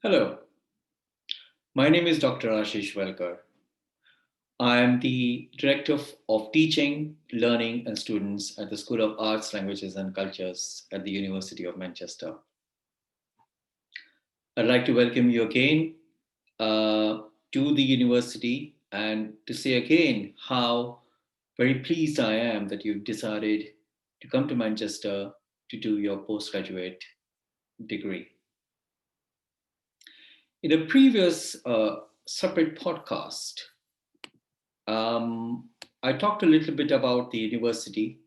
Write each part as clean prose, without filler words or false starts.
Hello, my name is Dr. Ashish Welkar. I am the Director of Teaching, Learning and Students at the School of Arts, Languages and Cultures at the University of Manchester. I'd like to welcome you again to the university and to say again how very pleased I am that you've decided to come to Manchester to do your postgraduate degree. In a previous separate podcast, Um, I talked a little bit about the university,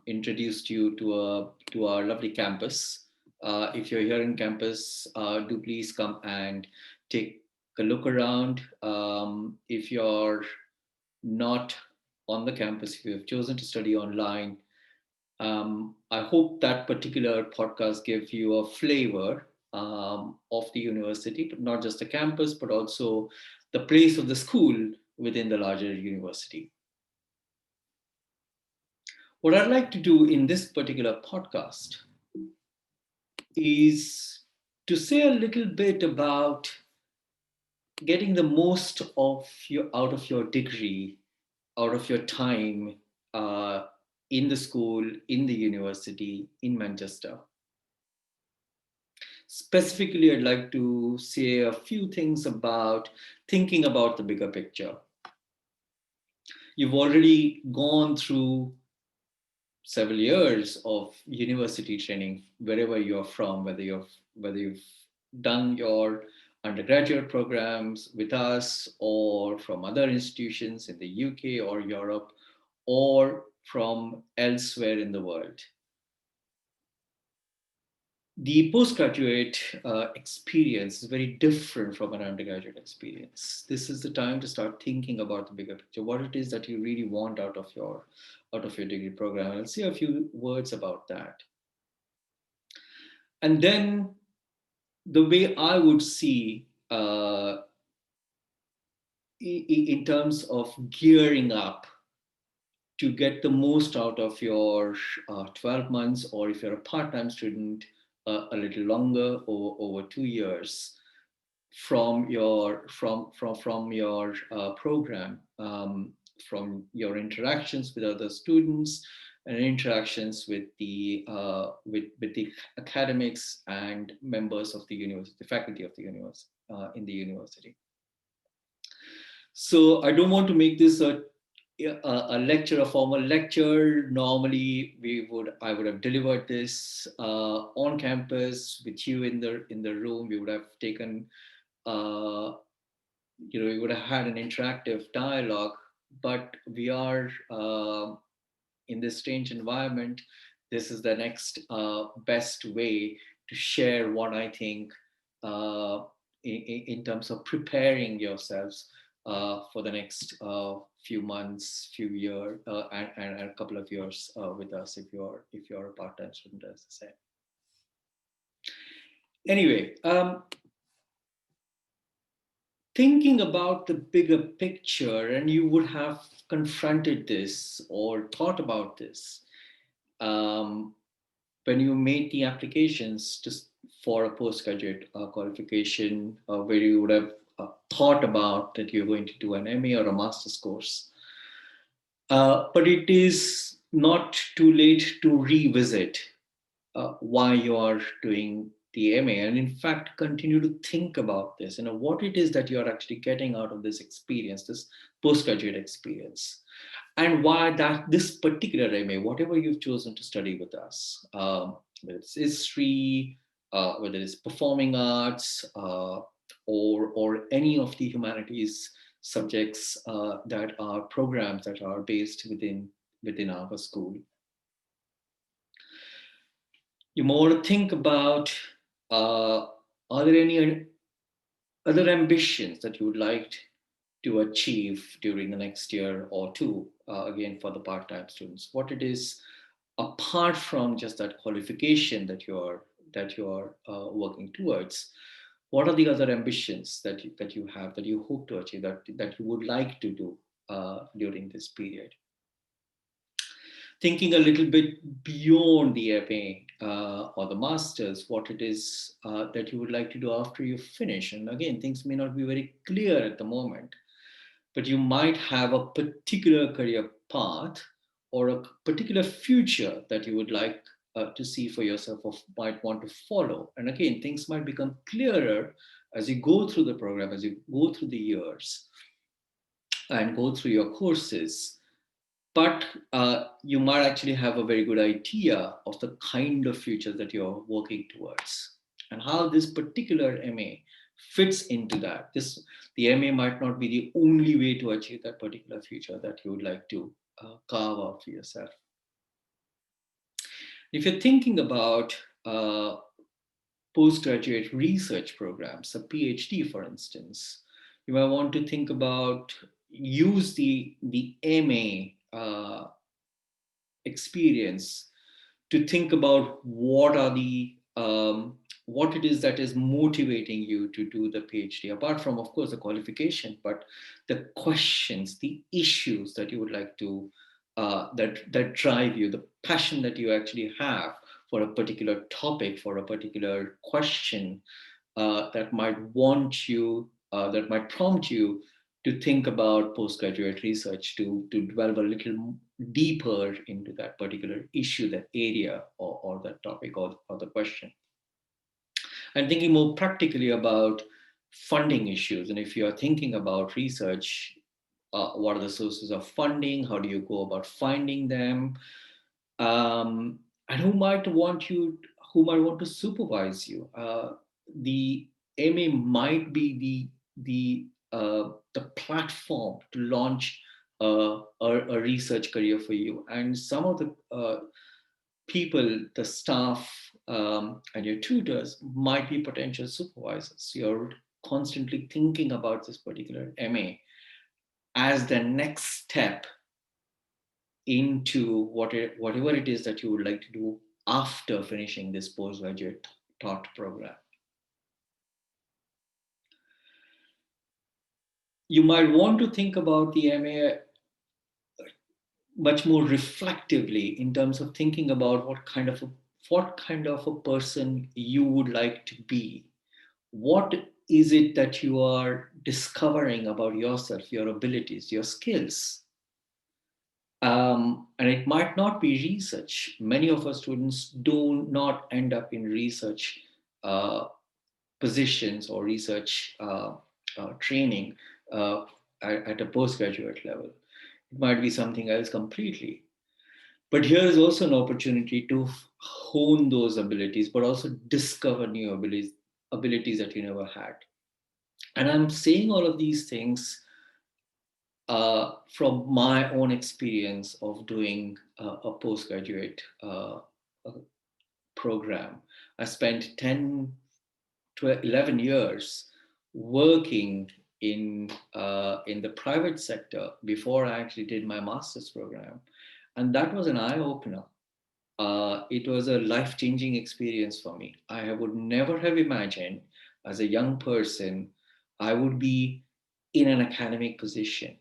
introduced you to our lovely campus. If you're here in campus, do please come and take a look around. If you're not on the campus, if you have chosen to study online, I hope that particular podcast gives you a flavor of the university, but not just the campus, but also the place of the school within the larger university. What I'd like to do in this particular podcast is to say a little bit about getting the most of your out of your degree, out of your time in the school, in the university, in Manchester. Specifically, I'd like to say a few things about thinking about the bigger picture. You've already gone through several years of university training, wherever you're from, whether you've done your undergraduate programs with us or from other institutions in the UK or Europe or from elsewhere in the world. The postgraduate experience is very different from an undergraduate experience. This is the time to start thinking about the bigger picture, what it is that you really want out of your degree program. I'll say a few words about that. And then the way I would see in terms of gearing up to get the most out of your 12 months, or if you're a part-time student, a little longer, over 2 years from your program, from your interactions with other students and interactions with the academics and members of the university, the faculty of the university, in the university. So I don't want to make this a lecture, a formal lecture. Normally, I would have delivered this on campus with you in the room. We would have taken, we would have had an interactive dialogue. But we are in this strange environment. This is the next best way to share what I think in terms of preparing yourselves for the next few months, few years, and a couple of years with us if you're a part-time student, as I said. Anyway, thinking about the bigger picture, and you would have confronted this or thought about this um, when you made the applications for a postgraduate qualification, where you would have thought about that you're going to do an MA or a master's course. But it is not too late to revisit why you are doing the MA, and in fact continue to think about this, what it is that you're actually getting out of this experience, this postgraduate experience, and why that this particular MA, whatever you've chosen to study with us, whether it's history, whether it's performing arts, or any of the humanities subjects that are programs that are based within our school. You more think about, are there any other ambitions that you would like to achieve during the next year or two, again for the part-time students, what it is apart from just that qualification that you're working towards. What are the other ambitions that you have, that you hope to achieve, that you would like to do during this period? Thinking a little bit beyond the MA, or the masters, what it is that you would like to do after you finish. And again, things may not be very clear at the moment, but you might have a particular career path or a particular future that you would like to see for yourself or might want to follow. And again, things might become clearer as you go through the program, as you go through the years and go through your courses. But you might actually have a very good idea of the kind of future that you're working towards and how this particular MA fits into that. The MA might not be the only way to achieve that particular future that you would like to carve out for yourself. If you're thinking about postgraduate research programs, a PhD, for instance, you might want to think about use the MA experience to think about what it is that is motivating you to do the PhD, apart from, of course, the qualification, but the questions, the issues that you would like to that drive you, the passion that you actually have for a particular topic, for a particular question that might that might prompt you to think about postgraduate research, to delve a little deeper into that particular issue, that area, or that topic, or the question. And thinking more practically about funding issues. And if you're thinking about research, what are the sources of funding? How do you go about finding them? And who might want to supervise you? The MA might be the platform to launch a research career for you. And some of the people, the staff, and your tutors might be potential supervisors. You're constantly thinking about this particular MA as the next step into whatever it is that you would like to do after finishing this postgraduate taught program. You might want to think about the MA much more reflectively in terms of thinking about what kind of a person you would like to be. What is it that you are discovering about yourself, your abilities, your skills? And it might not be research. Many of our students do not end up in research positions or research training at a postgraduate level. It might be something else completely. But here is also an opportunity to hone those abilities, but also discover new abilities that you never had. And I'm saying all of these things from my own experience of doing a postgraduate program. I spent 10 to 11 years working in the private sector before I actually did my master's program. And that was an eye opener. It was a life changing experience for me. I would never have imagined as a young person I would be in an academic position.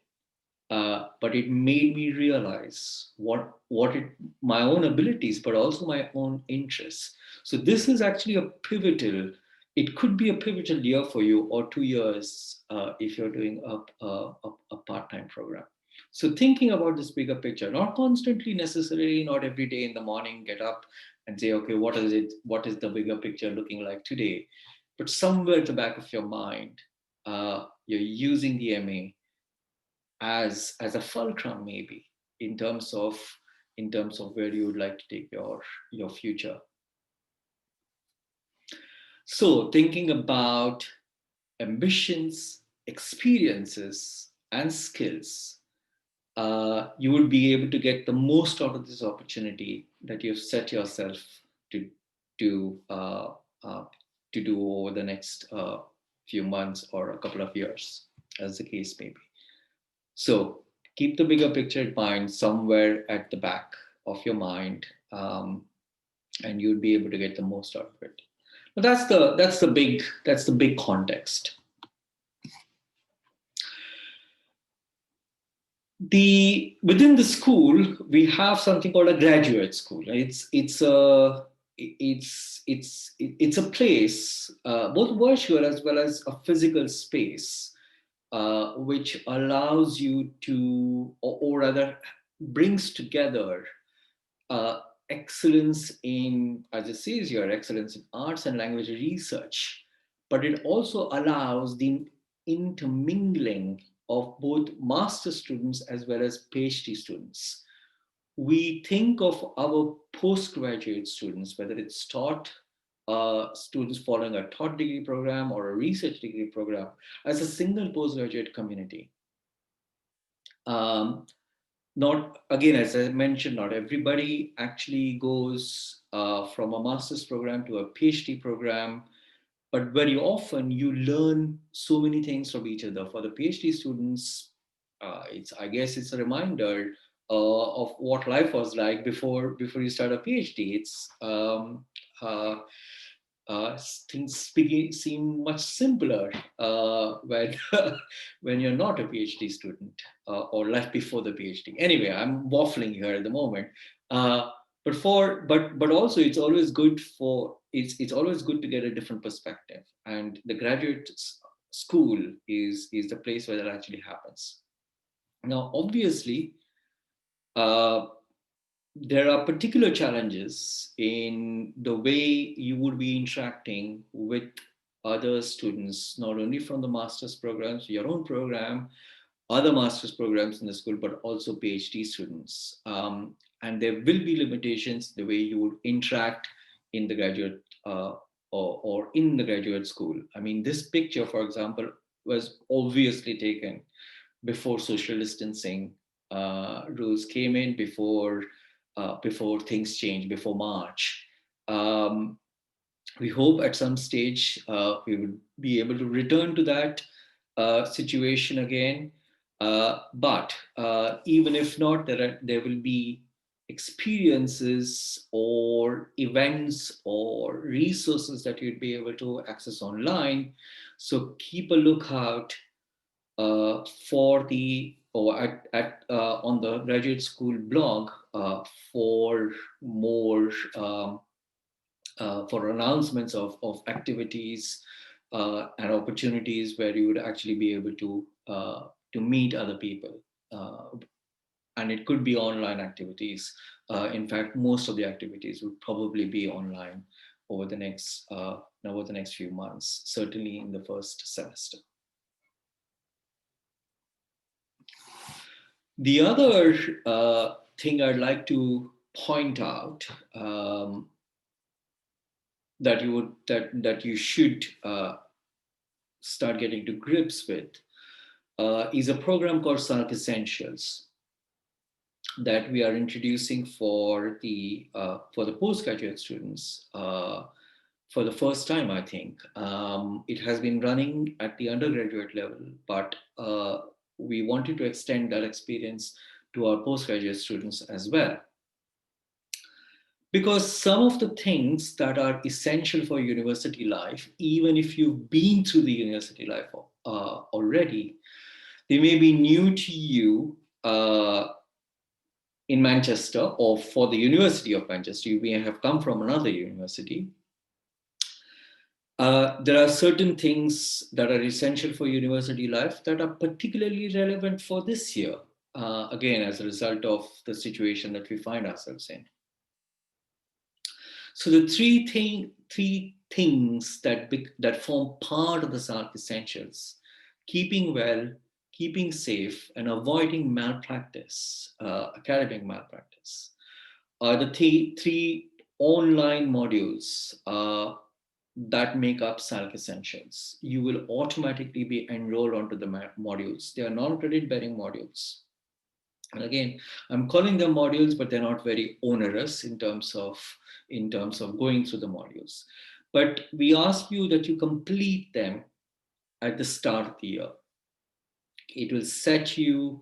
But it made me realize my own abilities, but also my own interests. So this is actually a pivotal. It could be a pivotal year for you, or 2 years if you're doing a part-time program. So thinking about this bigger picture, not constantly necessarily, not every day in the morning, get up and say, okay, what is it? What is the bigger picture looking like today? But somewhere at the back of your mind, you're using the MA as a fulcrum, maybe in terms of where you would like to take your future. So thinking about ambitions, experiences, and skills, you will be able to get the most out of this opportunity that you've set yourself to to uh, uh, to do over the next few months or a couple of years, as the case may be. So keep the bigger picture in mind somewhere at the back of your mind, and you'll be able to get the most out of it. But that's the big context. Within the school we have something called a graduate school. It's a it's a place, both virtual as well as a physical space, which allows you to, or rather, brings together uh, excellence in, as it says here, excellence in arts and language research, but it also allows the intermingling of both master students as well as PhD students. We think of our postgraduate students, whether it's taught students following a taught degree program or a research degree program, as a single postgraduate community. Um, Not, again, as I mentioned, not everybody actually goes from a master's program to a PhD program, but very often you learn so many things from each other. For the PhD students, it's, I guess it's a reminder of what life was like before you start a PhD. It's uh, things seem much simpler when when you're not a PhD student, or life before the PhD. Anyway, I'm waffling here at the moment. Uh, but also it's always good for it's always good to get a different perspective, and the graduate school is the place where that actually happens. Now, obviously, uh, there are particular challenges in the way you would be interacting with other students, not only from the master's programs, your own program, other master's programs in the school, but also PhD students. And there will be limitations the way you would interact in the graduate or in the graduate school. I mean, this picture, for example, was obviously taken before social distancing rules came in, before things changed, before March. Um, we hope at some stage we will be able to return to that situation again. But even if not, there will be experiences or events or resources that you'd be able to access online. So keep a lookout for the or at on the graduate school blog for more for announcements of activities and opportunities where you would actually be able to meet other people. And it could be online activities. In fact, most of the activities would probably be online over the next few months, certainly in the first semester. The other thing I'd like to point out, that you should start getting to grips with is a program called Salk Essentials that we are introducing for the postgraduate students for the first time. I think it has been running at the undergraduate level, but we wanted to extend that experience to our postgraduate students as well, because some of the things that are essential for university life, even if you've been through the university life already, they may be new to you in Manchester, or for the University of Manchester. You may have come from another university. There are certain things that are essential for university life that are particularly relevant for this year, again, as a result of the situation that we find ourselves in. So the three things that form part of the SARC essentials: keeping well, keeping safe, and avoiding malpractice, academic malpractice, are the three online modules that make up SALC Essentials. You will automatically be enrolled onto the modules. They are non-credit bearing modules. And again, I'm calling them modules, but they're not very onerous in terms of going through the modules. But we ask you that you complete them at the start of the year. It will set you,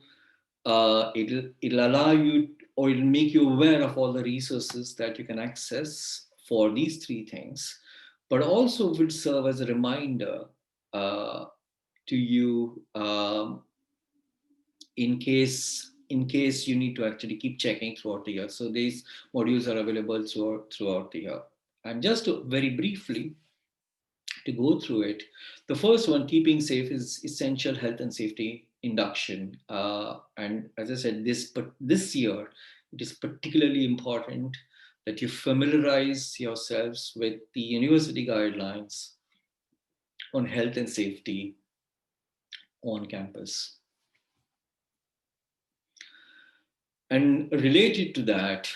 it'll allow you, or it'll make you aware of all the resources that you can access for these three things, but also will serve as a reminder uh, to you, in case you need to actually keep checking throughout the year. So these modules are available throughout the year. And just to very briefly to go through it, the first one, keeping safe, is essential health and safety induction. And as I said, this year, it is particularly important that you familiarize yourselves with the university guidelines on health and safety on campus. And related to that,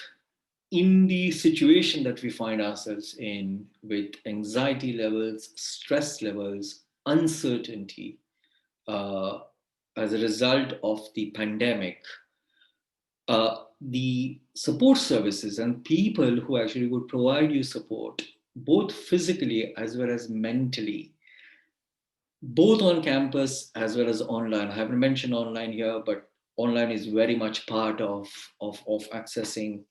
in the situation that we find ourselves in with anxiety levels, stress levels, uncertainty uh, as a result of the pandemic, the support services and people who actually would provide you support, both physically as well as mentally, both on campus as well as online. I haven't mentioned online here, but online is very much part of accessing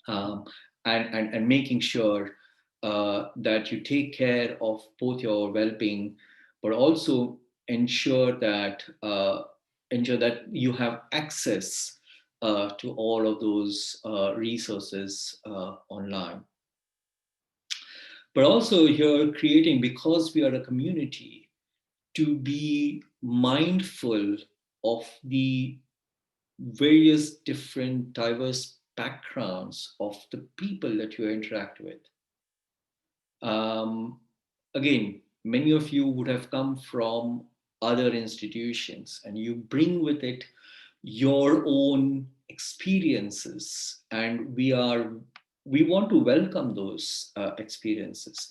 um, and making sure that you take care of both your well-being, but also ensure that ensure that you have access to all of those resources online. But also here creating, because we are a community, to be mindful of the various different diverse backgrounds of the people that you interact with. Um, Again, many of you would have come from other institutions and you bring with it your own experiences, and we want to welcome those experiences,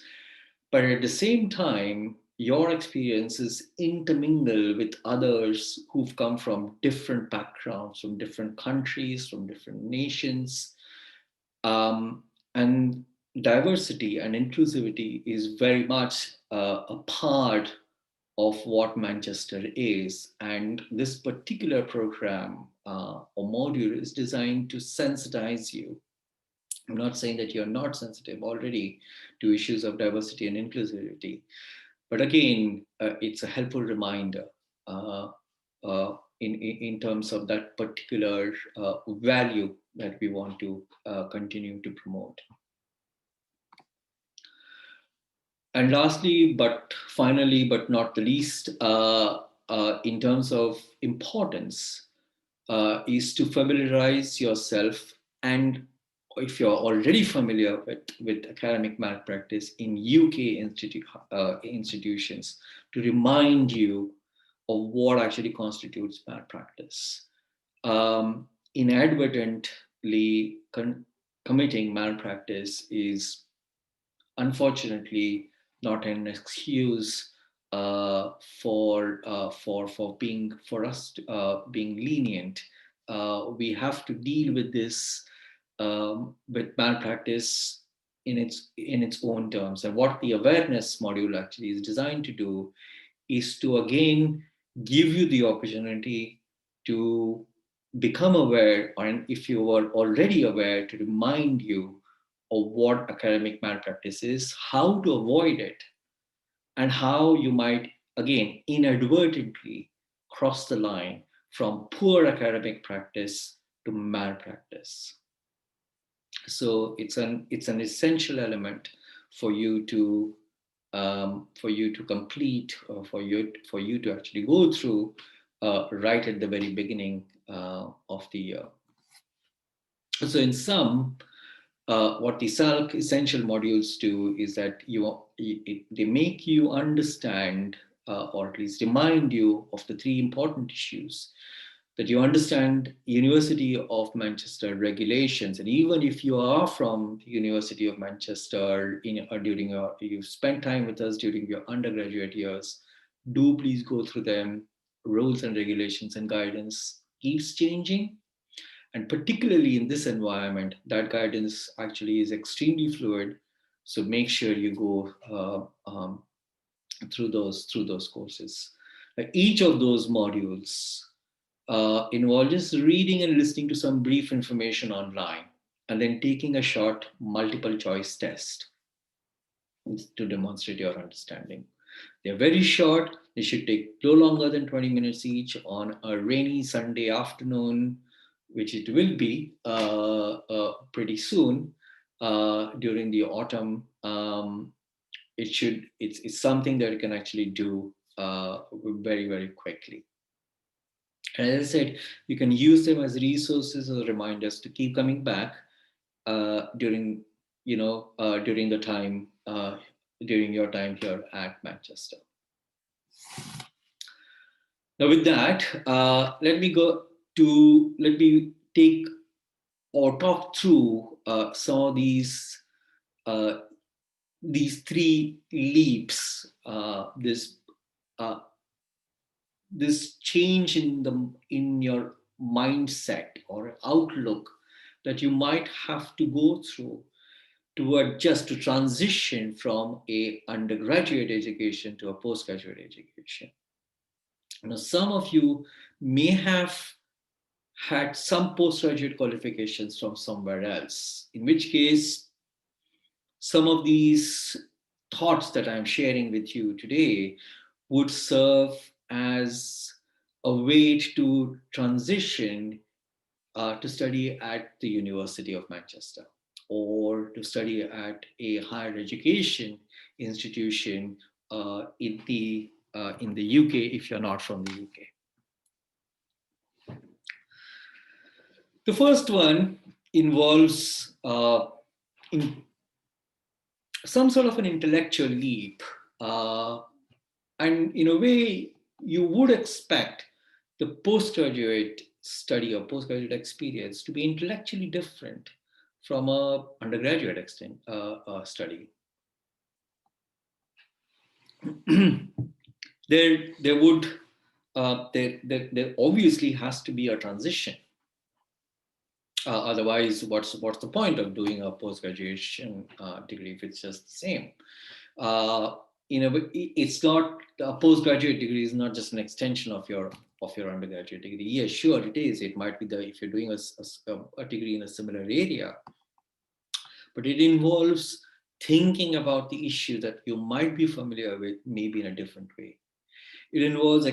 but at the same time your experiences intermingle with others who've come from different backgrounds, from different countries, from different nations. And diversity and inclusivity is very much a part of what Manchester is. And this particular program or module is designed to sensitize you. I'm not saying that you're not sensitive already to issues of diversity and inclusivity, but again, it's a helpful reminder uh, in terms of that particular value that we want to continue to promote. And lastly, but finally, but not the least, in terms of importance, is to familiarize yourself. And if you're already familiar with academic malpractice in UK institutions, to remind you of what actually constitutes malpractice. Inadvertently committing malpractice is unfortunately not an excuse for being for us being lenient. We have to deal with this with malpractice in its own terms. And what the awareness module actually is designed to do is to again give you the opportunity to become aware, and if you are already aware, to remind you of what academic malpractice is, how to avoid it, and how you might, again, inadvertently cross the line from poor academic practice to malpractice. So it's an essential element for you to complete, for you to actually go through right at the very beginning of the year. So in sum, what the SALC essential modules do is that they make you understand, or at least remind you of the three important issues, that you understand University of Manchester regulations. And even if you are from the University of Manchester during you've spent time with us during your undergraduate years, do please go through them. Rules and regulations and guidance keeps changing, and particularly in this environment, that guidance actually is extremely fluid. So make sure you go through those courses. Each of those modules involve just reading and listening to some brief information online, and then taking a short multiple choice test to demonstrate your understanding. They're very short. They should take no longer than 20 minutes each on a rainy Sunday afternoon, which it will be pretty soon. during the autumn. It's something that you can actually do very, very quickly. And as I said, you can use them as resources or reminders to keep coming back during during the time during your time here at Manchester. Now, with that, let me take or talk through some of uh, these three leaps. Uh, this change in your mindset or outlook that you might have to go through to adjust, to transition from a undergraduate education to a postgraduate education. Now, some of you may have had some postgraduate qualifications from somewhere else, in which case some of these thoughts that I'm sharing with you today would serve as a way to transition to study at the University of Manchester or to study at a higher education institution in the UK if you're not from the UK. The first one involves in some sort of an intellectual leap. And in a way, you would expect the postgraduate study or postgraduate experience to be intellectually different from a undergraduate study. there would there obviously has to be a transition. Otherwise, what's the point of doing a post graduation degree if it's just the same? Uh, it's not a postgraduate degree is not just an extension of your undergraduate degree. Yes, sure it is. It might be if you're doing a degree in a similar area, but it involves thinking about the issue that you might be familiar with, maybe in a different way. It involves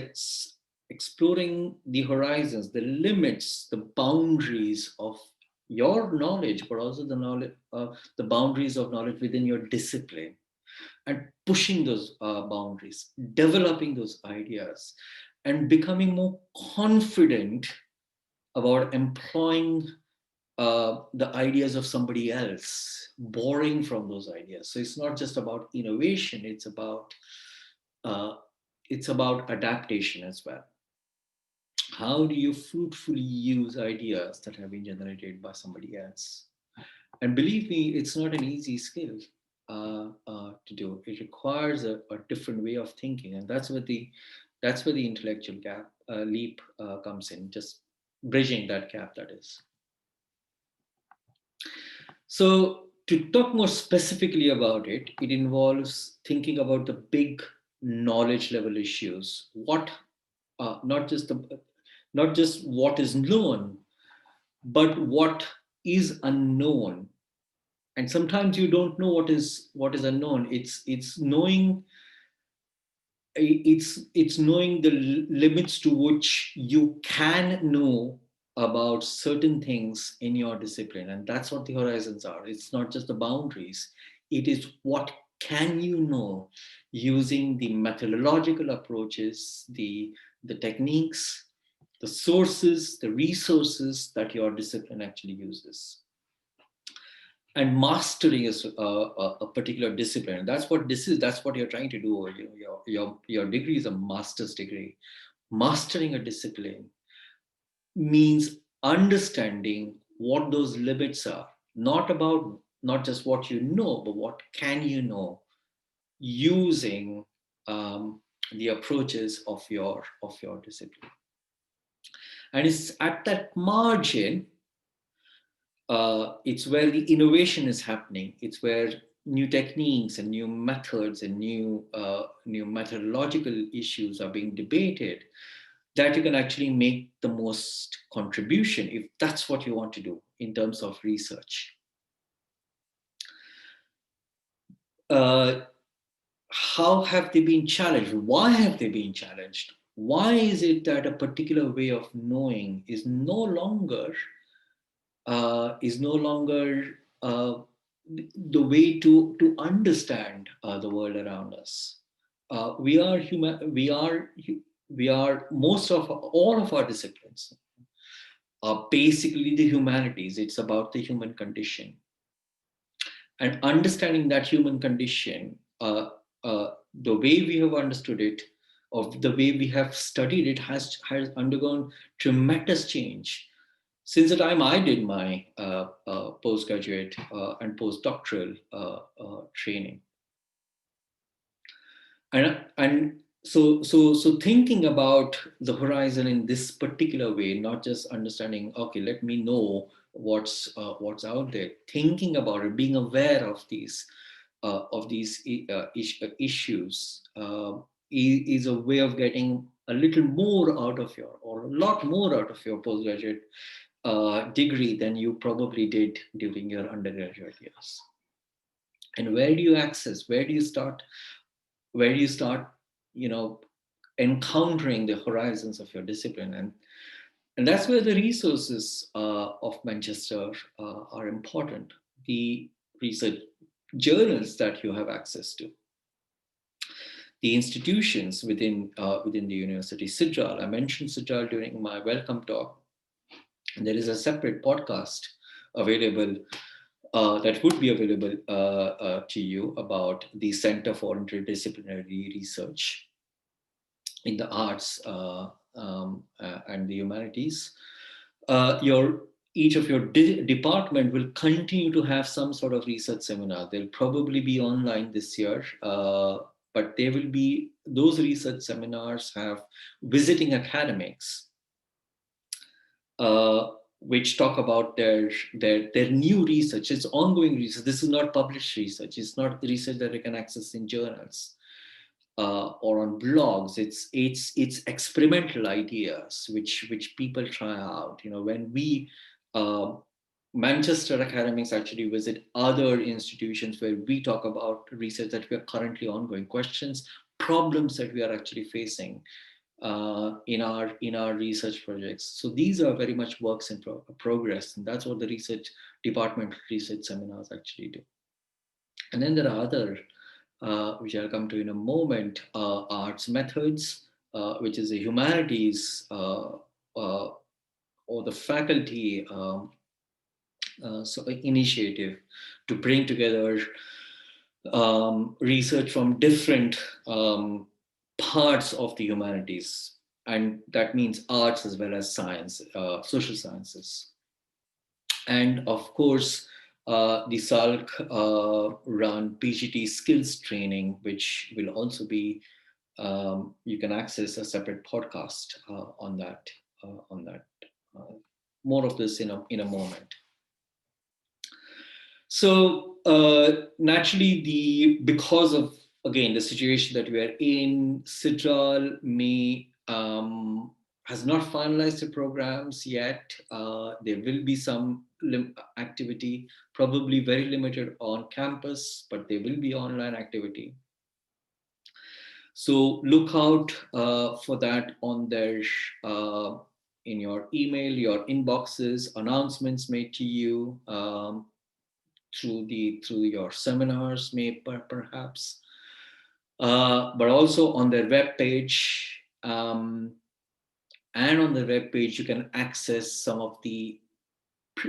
exploring the horizons, the limits, the boundaries of your knowledge, but also the boundaries of knowledge within your discipline, and pushing those boundaries, developing those ideas, and becoming more confident about employing the ideas of somebody else, borrowing from those ideas. So it's not just about innovation; uh, it's about adaptation as well. How do you fruitfully use ideas that have been generated by somebody else? And believe me, it's not an easy skill to do. It requires a different way of thinking, and that's where the intellectual gap leap comes in. Just bridging that gap, that is. So to talk more specifically about it, it involves thinking about the big knowledge level issues. What not just the not just what is known, but what is unknown. And sometimes you don't know what is unknown. It's knowing the limits to which you can know about certain things in your discipline, and that's what the horizons are. It's not just the boundaries, it is what can you know using the methodological approaches, the techniques, the sources, the resources that your discipline actually uses. And mastering a particular discipline. That's what this is. That's what you're trying to do. Your degree is a master's degree. Mastering a discipline means understanding what those limits are. Not just what you know, but what can you know using the approaches of your discipline. And it's at that margin it's where the innovation is happening. It's where new techniques and new methods and new methodological issues are being debated, that you can actually make the most contribution if that's what you want to do in terms of research. Uh, how have they been challenged? Why have they been challenged? Why is it that a particular way of knowing is no longer uh, the way to understand the world around us. We are human. We are most of all of our disciplines are basically the humanities. It's about the human condition, and understanding that human condition, the way we have understood it, of the way we have studied it, has undergone tremendous change since the time I did my postgraduate and postdoctoral training. And so thinking about the horizon in this particular way, not just understanding, okay, let me know what's out there, thinking about it, being aware of these issues, is a way of getting a little more out of your, or a lot more out of your postgraduate degree than you probably did during your undergraduate years. And where do you access, where do you start you know encountering the horizons of your discipline, and that's where the resources of Manchester are important. The research journals that you have access to, the institutions within the university. Sidral, I mentioned Sidral during my welcome talk, and there is a separate podcast available, that would be available to you, about the Center for Interdisciplinary Research in the arts and the humanities. Your Each of your department will continue to have some sort of research seminar. They'll probably be online this year, but they will be, those research seminars have visiting academics, uh, which talk about their new research. It's ongoing research. This is not published research. It's not research that you can access in journals or on blogs. It's experimental ideas which people try out. When we uh, Manchester academics actually visit other institutions where we talk about research that we are currently ongoing, questions, problems that we are actually facing in our research projects. So these are very much works in progress, and that's what the research department research seminars actually do. And then there are other, which I'll come to in a moment, arts methods, which is the humanities, or the faculty initiative to bring together research from different parts of the humanities, and that means arts as well as science, social sciences. And of course, the SALC run PGT skills training, which will also be, you can access a separate podcast on that. Uh, More of this in a moment. So naturally, the because of, again, the situation that we are in, Sidral may has not finalized the programs yet. There will be some activity, probably very limited on campus, but there will be online activity. So look out for that on their, in your email, your inboxes, announcements made to you. Through your seminars, perhaps, but also on their web page. And on the web page, you can access some of the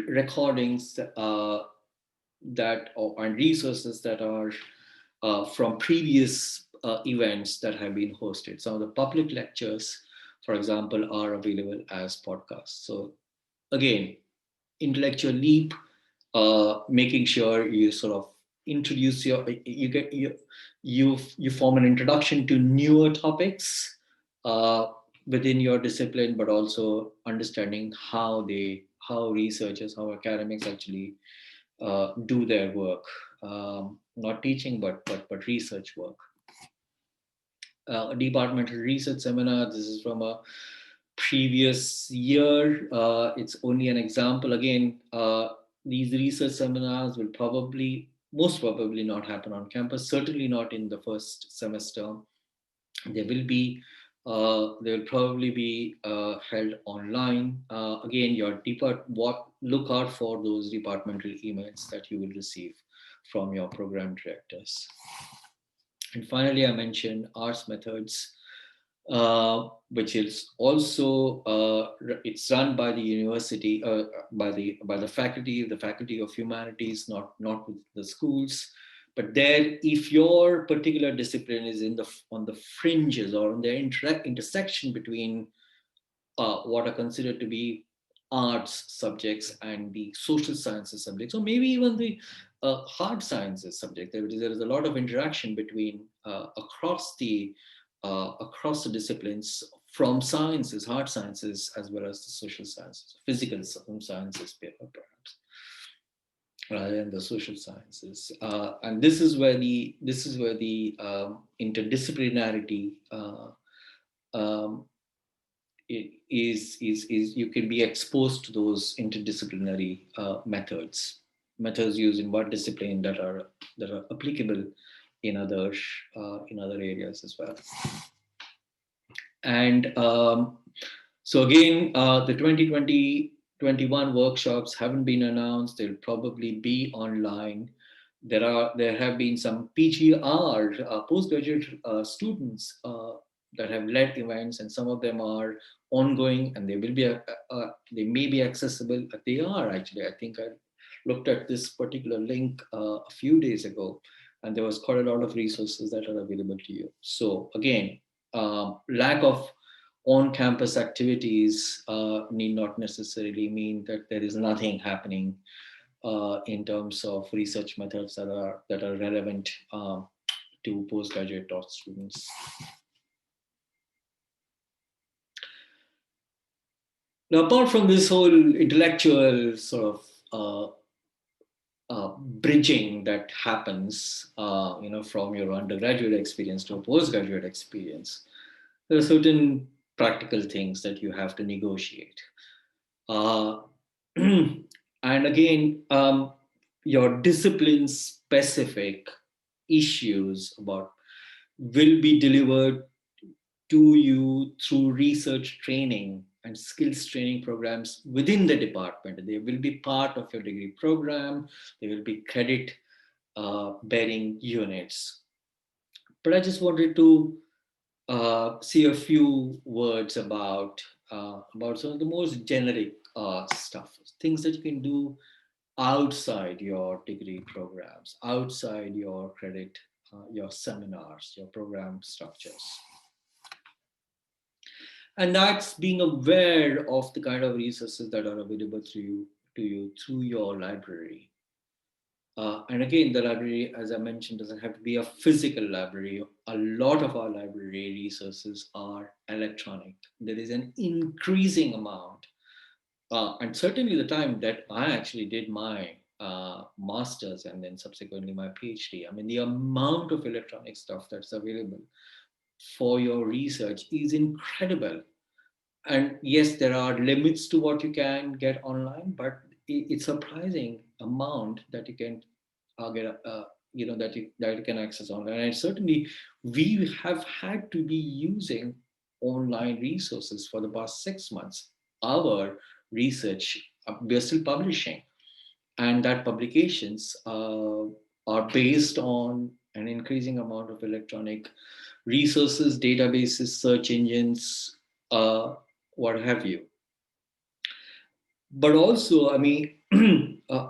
recordings and resources that are from previous events that have been hosted. Some of the public lectures, for example, are available as podcasts. So again, intellectual leap, making sure you sort of introduce you form an introduction to newer topics uh, within your discipline, but also understanding how researchers, how academics actually do their work, not teaching, but research work. A departmental research seminar. This is from a previous year. It's only an example. Again, these research seminars will most probably not happen on campus, certainly not in the first semester. There will be, they will probably be held online. Again, look out for those departmental emails that you will receive from your program directors. And finally, I mentioned arts methods, which is also it's run by the university, by the faculty of humanities, not with the schools. But there, if your particular discipline is on the fringes or on the intersection between what are considered to be arts subjects and the social sciences subjects, or maybe even the hard sciences subject. There is a lot of interaction between across the disciplines, from sciences, hard sciences, as well as the social sciences, physical sciences, perhaps, rather than the social sciences. And this is where the interdisciplinarity um, is you can be exposed to those interdisciplinary methods used in one discipline that are applicable in other areas as well. And so again, the 2020-21 workshops haven't been announced. They'll probably be online. There have been some PGR, postgraduate students, that have led events, and some of them are ongoing, and they may be accessible. They are actually. I think I looked at this particular link a few days ago, and there was quite a lot of resources that are available to you. So again, lack of on-campus activities need not necessarily mean that there is nothing happening in terms of research methods that are relevant to postgraduate taught students. Now, apart from this whole intellectual sort of bridging that happens, from your undergraduate experience to a postgraduate experience, there are certain practical things that you have to negotiate. Uh, and again, your discipline specific issues about will be delivered to you through research training and skills training programs within the department. They will be part of your degree program. They will be credit bearing units. But I just wanted to see a few words about some of the most generic stuff, things that you can do outside your degree programs, outside your credit, your seminars, your program structures. And that's being aware of the kind of resources that are available to you through your library. And again, the library, as I mentioned, doesn't have to be a physical library. A lot of our library resources are electronic. There is an increasing amount, and certainly the time that I actually did my master's and then subsequently my PhD. I mean, the amount of electronic stuff that's available for your research is incredible. And yes, there are limits to what you can get online, but it's surprising amount that you can get that you can access online. And certainly we have had to be using online resources for the past 6 months. Our research, we are still publishing, and that publications are based on an increasing amount of electronic resources, databases, search engines, uh, what have you. But also, I mean,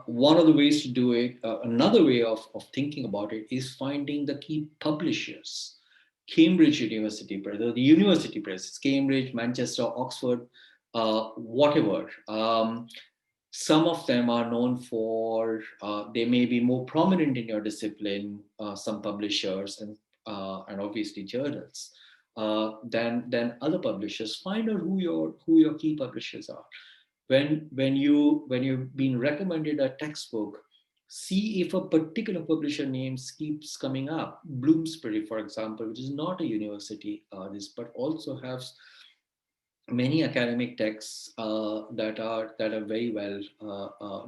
one of the ways to do it, another way of thinking about it is finding the key publishers. Cambridge University Press, the university press, Cambridge, Manchester, Oxford, whatever. Some of them are known for, they may be more prominent in your discipline, some publishers and obviously journals, than other publishers. Find out who your key publishers are. When you've been recommended a textbook, see if a particular publisher name keeps coming up. Bloomsbury, for example, which is not a university this, but also has many academic texts that are very well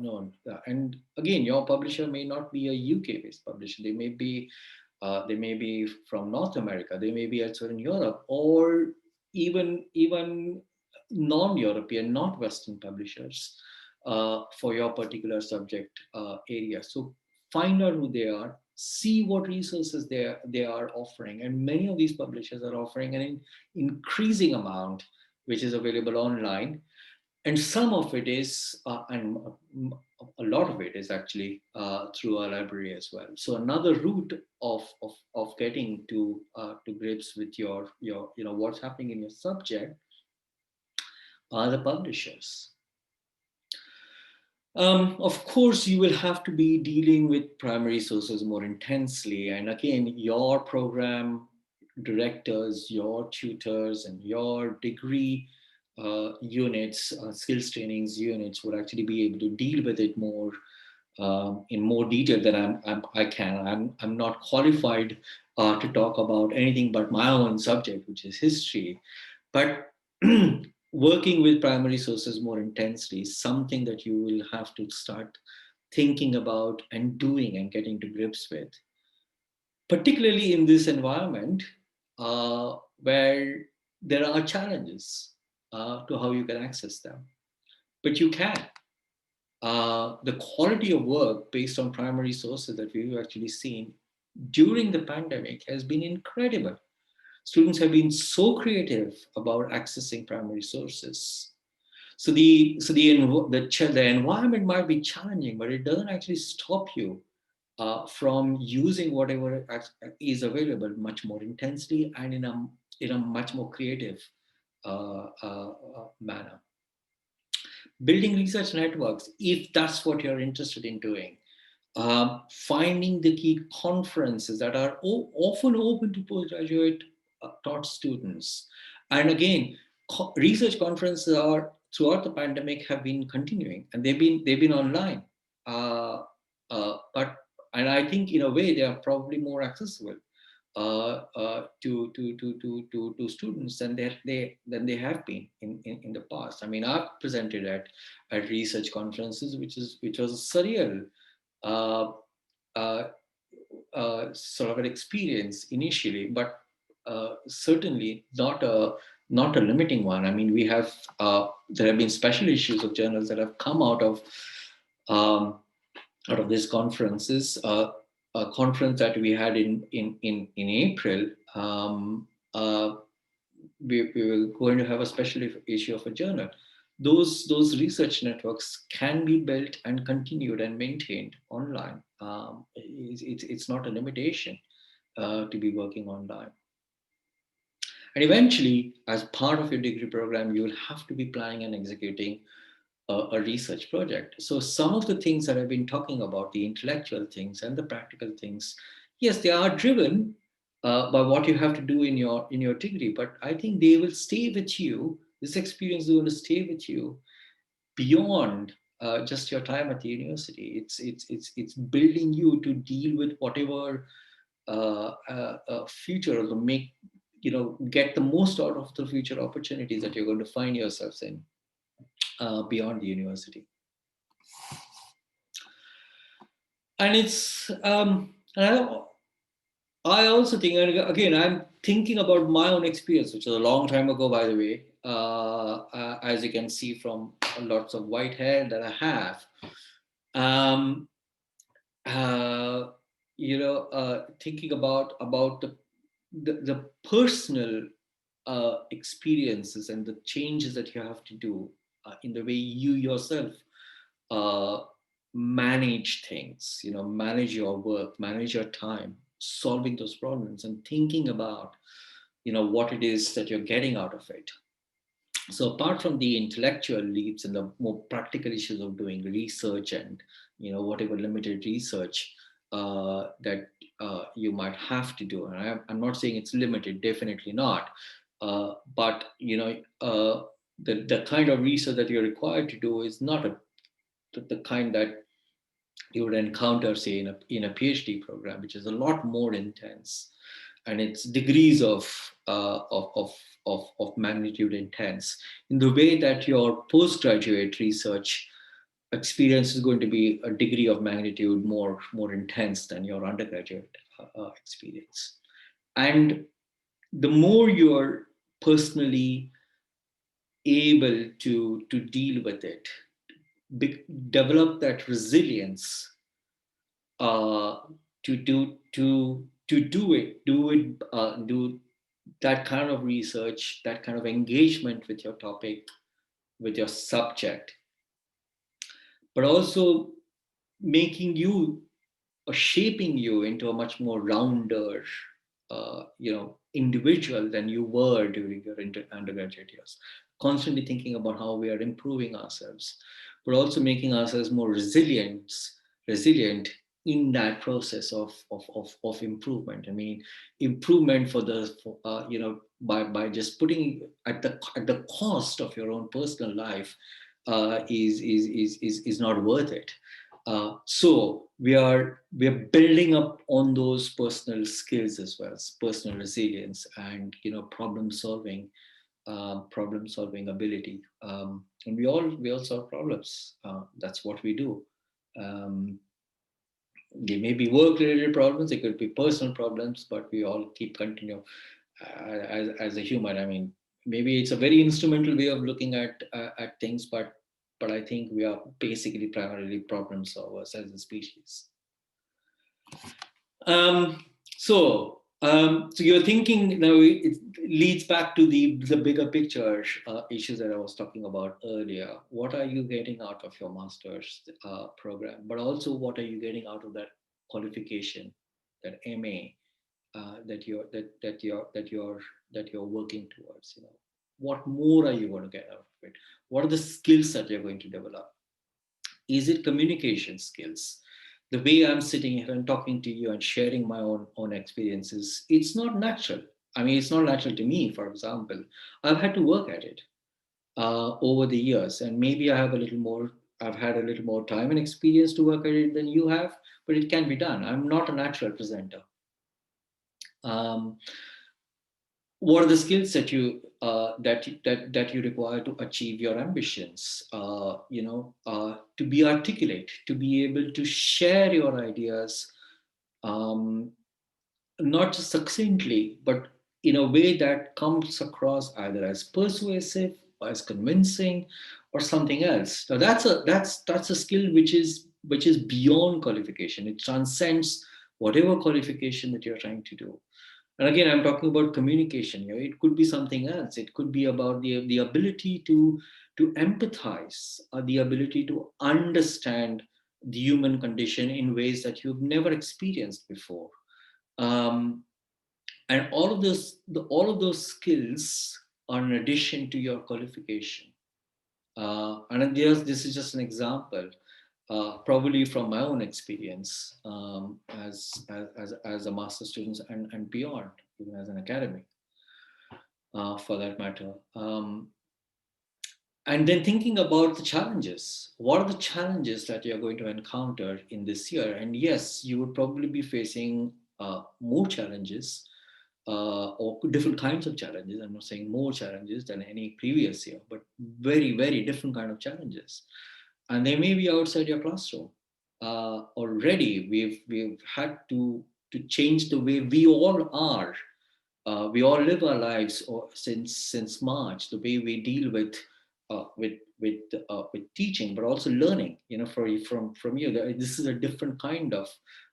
known. And again, your publisher may not be a UK based publisher. They may be from North America. They may be elsewhere in Europe, or even non-European, not Western publishers for your particular subject area. So find out who they are, see what resources they are offering. And many of these publishers are offering an increasing amount, which is available online. And some of it is, and a lot of it is actually through our library as well. So another route of getting to grips with your what's happening in your subject are the publishers. Of course, you will have to be dealing with primary sources more intensely. And again, your program directors, your tutors, and your degree units, skills trainings units would actually be able to deal with it more in more detail than I can. I'm not qualified to talk about anything but my own subject, which is history. But working with primary sources more intensely is something that you will have to start thinking about and doing and getting to grips with, particularly in this environment where there are challenges to how you can access them. But you can. The quality of work based on primary sources that we've actually seen during the pandemic has been incredible. Students have been so creative about accessing primary sources. The environment might be challenging, but it doesn't actually stop you from using whatever is available much more intensely and in a much more creative manner. Building research networks, if that's what you're interested in doing, finding the key conferences that are often open to postgraduate taught students. And again, research conferences are throughout the pandemic have been continuing, and they've been online. Uh, but and I think in a way they are probably more accessible to students than they have been in the past. I mean, I've presented at research conferences, which was surreal. Uh, uh, Sort of an experience initially, but certainly not a limiting one. I mean, there have been special issues of journals that have come um, out of these conferences. A conference that we had in April. We were going to have a special issue of a journal. Those research networks can be built and continued and maintained online. It's not a limitation to be working online. And eventually, as part of your degree program, you will have to be planning and executing a research project. So some of the things that I've been talking about, the intellectual things and the practical things, yes, they are driven by what you have to do in your degree, but I think they will stay with you. This experience is going to stay with you beyond just your time at the university. It's building you to deal with whatever future, or to get the most out of the future opportunities that you're going to find yourselves in beyond the university. And I also think, and again, I'm thinking about my own experience, which was a long time ago, by the way, as you can see from lots of white hair that I have. Um, uh, Thinking about the personal experiences and the changes that you have to do in the way you yourself uh, manage things, manage your work, manage your time, solving those problems and thinking about, what it is that you're getting out of it. So apart from the intellectual leaps and the more practical issues of doing research and, whatever limited research that you might have to do, and I'm not saying it's limited, definitely not, but the kind of research that you're required to do is not the kind that you would encounter, say, in a PhD program, which is a lot more intense, and it's degrees of magnitude intense. In the way that your postgraduate research experience is going to be a degree of magnitude more intense than your undergraduate experience, and the more you're personally able to deal with it, develop that resilience uh, do that kind of research, that kind of engagement with your topic, with your subject, but also making you or shaping you into a much more rounder, individual than you were during your undergraduate years. Constantly thinking about how we are improving ourselves, but also making ourselves more resilient in that process of improvement. I mean, improvement by just putting at the cost of your own personal life is not worth it. So we are building up on those personal skills as well as personal resilience and problem solving ability. And we all solve problems. That's what we do. Um, they may be work related problems, they could be personal problems, but we all keep continue as a human. I mean, maybe it's a very instrumental way of looking at things, but I think we are basically primarily problem solvers as a species. Um, so you're thinking now. It leads back to the bigger picture issues that I was talking about earlier. What are you getting out of your master's program? But also, what are you getting out of that qualification, that MA, that you're working towards? What more are you going to get out of it? What are the skills that you're going to develop? Is it communication skills? The way I'm sitting here and talking to you and sharing my own experiences, it's not natural. I mean, it's not natural to me. For example, I've had to work at it over the years, and maybe I've had a little more time and experience to work at it than you have, but it can be done. I'm not a natural presenter. um, what are the skills that you require to achieve your ambitions? To be articulate, to be able to share your ideas, um, not just succinctly, but in a way that comes across either as persuasive or as convincing or something else. Now that's a skill which is beyond qualification. It transcends whatever qualification that you're trying to do. And again, I'm talking about communication here. It could be something else. It could be about the ability to empathize, the ability to understand the human condition in ways that you've never experienced before. Um, and all of those skills are in addition to your qualification. And this is just an example, probably from my own experience as a master student and beyond, even as an academic, for that matter. And then thinking about the challenges. What are the challenges that you're going to encounter in this year? And yes, you would probably be facing more challenges, or different kinds of challenges. I'm not saying more challenges than any previous year, but very, very different kind of challenges. And they may be outside your classroom. Already, we've had to change the way we all are. We all live our lives since March. The way we deal with teaching, but also learning. From you, this is a different kind of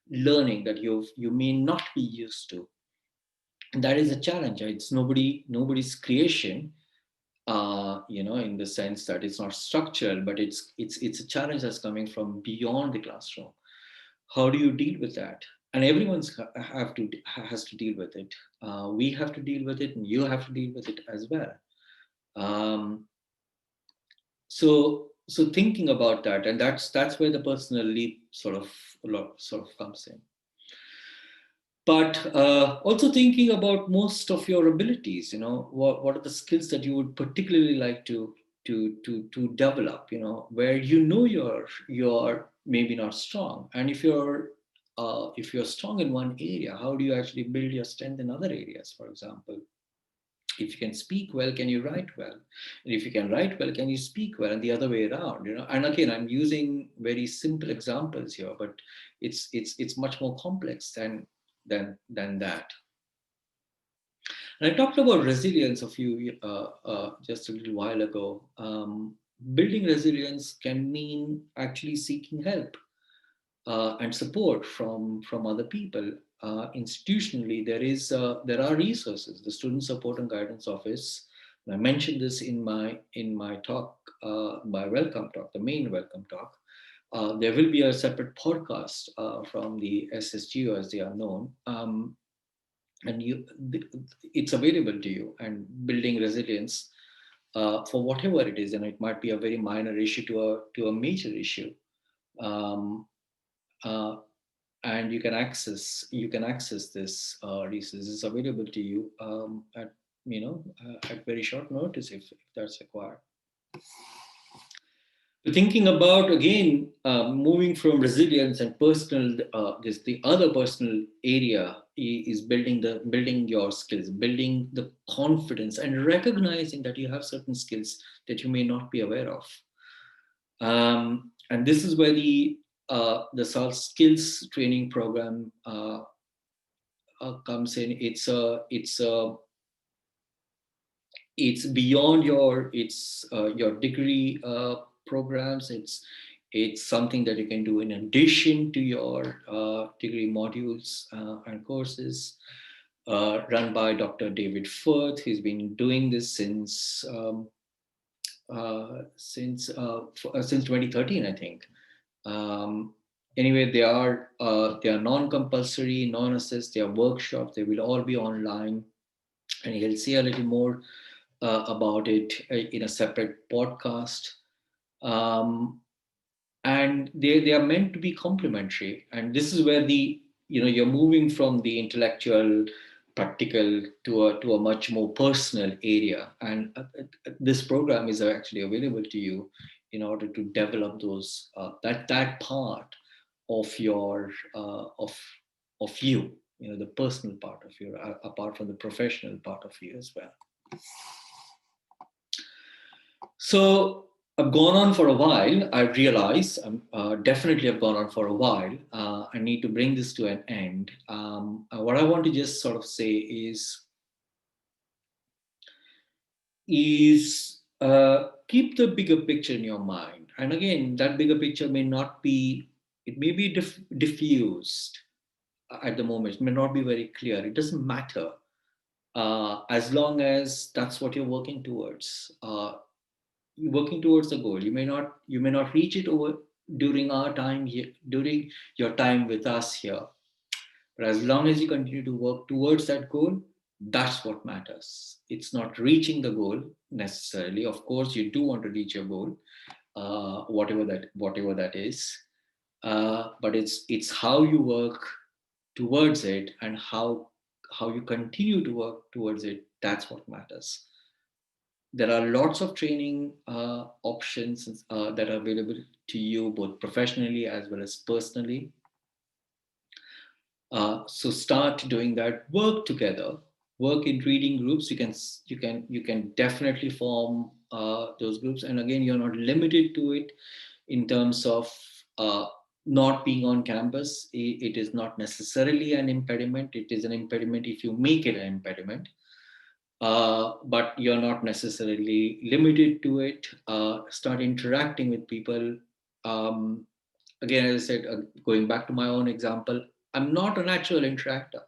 learning that you may not be used to, and that is a challenge. It's nobody's creation, in the sense that it's not structured, but it's a challenge that's coming from beyond the classroom. How do you deal with that? And everyone's has to deal with it. We have to deal with it, and you have to deal with it as well. Um, so thinking about that, and that's where the personal leap sort of comes in. But also thinking about most of your abilities. What are the skills that you would particularly like to develop, where you're maybe not strong. And if you're strong in one area, how do you actually build your strength in other areas? For example, if you can speak well, can you write well? And if you can write well, can you speak well? And the other way around. And again, I'm using very simple examples here, but it's much more complex than that. And I talked about resilience just a little while ago. Building resilience can mean actually seeking help. and support from other people. Institutionally, there are resources. The Student Support and Guidance Office. And I mentioned this in my talk, my welcome talk, the main welcome talk. There will be a separate podcast from the SSGO, as they are known, and it's available to you. And building resilience for whatever it is, and it might be a very minor issue to a major issue. Um, uh, and you can access this resources available to you at at very short notice if that's required. Thinking about again moving from resilience and personal, this the other personal area is building your skills, building the confidence, and recognizing that you have certain skills that you may not be aware of. And this is where the soft skills training program comes in. It's beyond your degree programs. It's something that you can do in addition to your degree modules and courses. Run by Dr. David Firth. He's been doing this since 2013, I think. Um, anyway, they are non-compulsory, non-assessed. They are workshops. They will all be online, and he'll say a little more about it in a separate podcast. Um, and they are meant to be complementary. And this is where you're moving from the intellectual, practical to a much more personal area. And this program is actually available to you in order to develop those that part of your of you, the personal part of you, apart from the professional part of you as well. So I've gone on for a while. I realize definitely I've gone on for a while. I need to bring this to an end. What I want to just sort of say is keep the bigger picture in your mind. And again, that bigger picture may not be, it may be diffused at the moment. It may not be very clear. It doesn't matter as long as that's what you're working towards. You're working towards the goal. You may not reach it over during our time here, during your time with us here, but as long as you continue to work towards that goal, that's what matters. It's not reaching the goal necessarily. Of course, you do want to reach your goal, whatever that is, but it's how you work towards it, and how you continue to work towards it. That's what matters. There are lots of training options that are available to you, both professionally as well as personally. So start doing that. Work together. Work in reading groups. You can definitely form those groups. And again, you're not limited to it in terms of uh, not being on campus. It is not necessarily an impediment. It is an impediment if you make it an impediment. But you're not necessarily limited to it. Start interacting with people. Um, Again, as I said, going back to my own example, I'm not a natural interactor.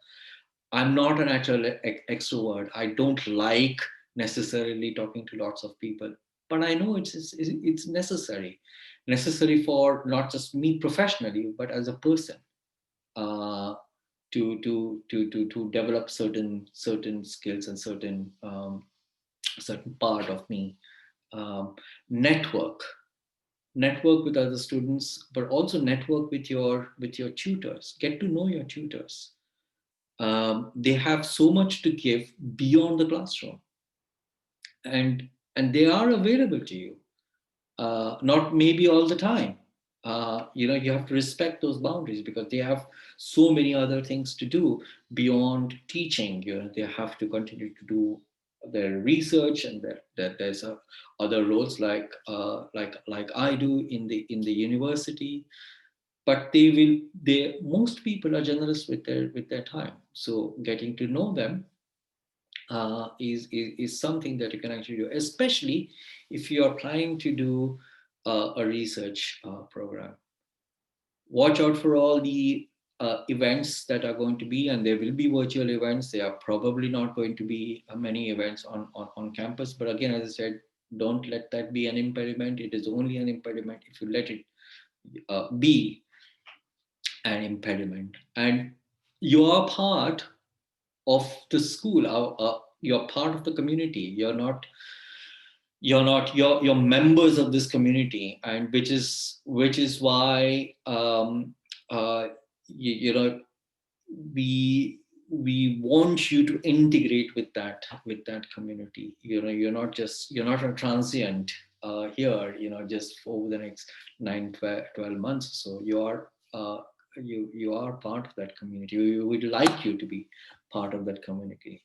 I'm not a natural extrovert. I don't like necessarily talking to lots of people, but I know it's necessary for not just me professionally, but as a person. Uh, to develop certain skills and certain part of me. um, network network with other students, but also network with your tutors. Get to know your tutors. They have so much to give beyond the classroom, and they are available to you. Not maybe all the time. You have to respect those boundaries because they have so many other things to do beyond teaching. They have to continue to do their research, and that there's other roles like I do in the university. But most people are generous with their time. So getting to know them is something that you can actually do, especially if you are trying to do a research program. Watch out for all the events that are going to be, and there will be virtual events. There are probably not going to be many events on campus. But again, as I said, don't let that be an impediment. It is only an impediment if you let it be an impediment. And you are part of the school. You're part of the community. You're members of this community, and which is why you know we want you to integrate with that community. You're not a transient here, just over the next 9 12 months or so. You are part of that community. We would like you to be part of that community.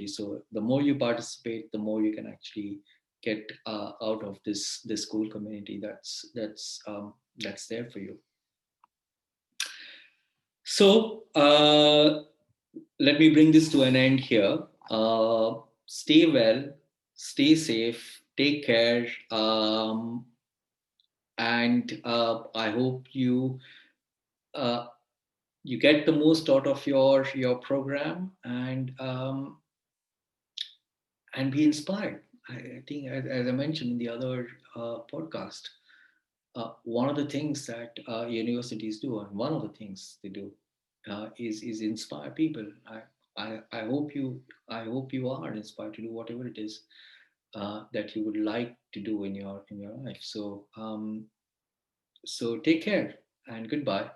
So the more you participate, the more you can actually get out of this school community that's there for you. So let me bring this to an end here. Stay well, stay safe, take care, and I hope uh, you get the most out of your program, and be inspired. I think, as I mentioned in the other podcast, one of the things that universities do, and one of the things they do, is inspire people. I hope you are inspired to do whatever it is that you would like to do in your life. So take care and goodbye.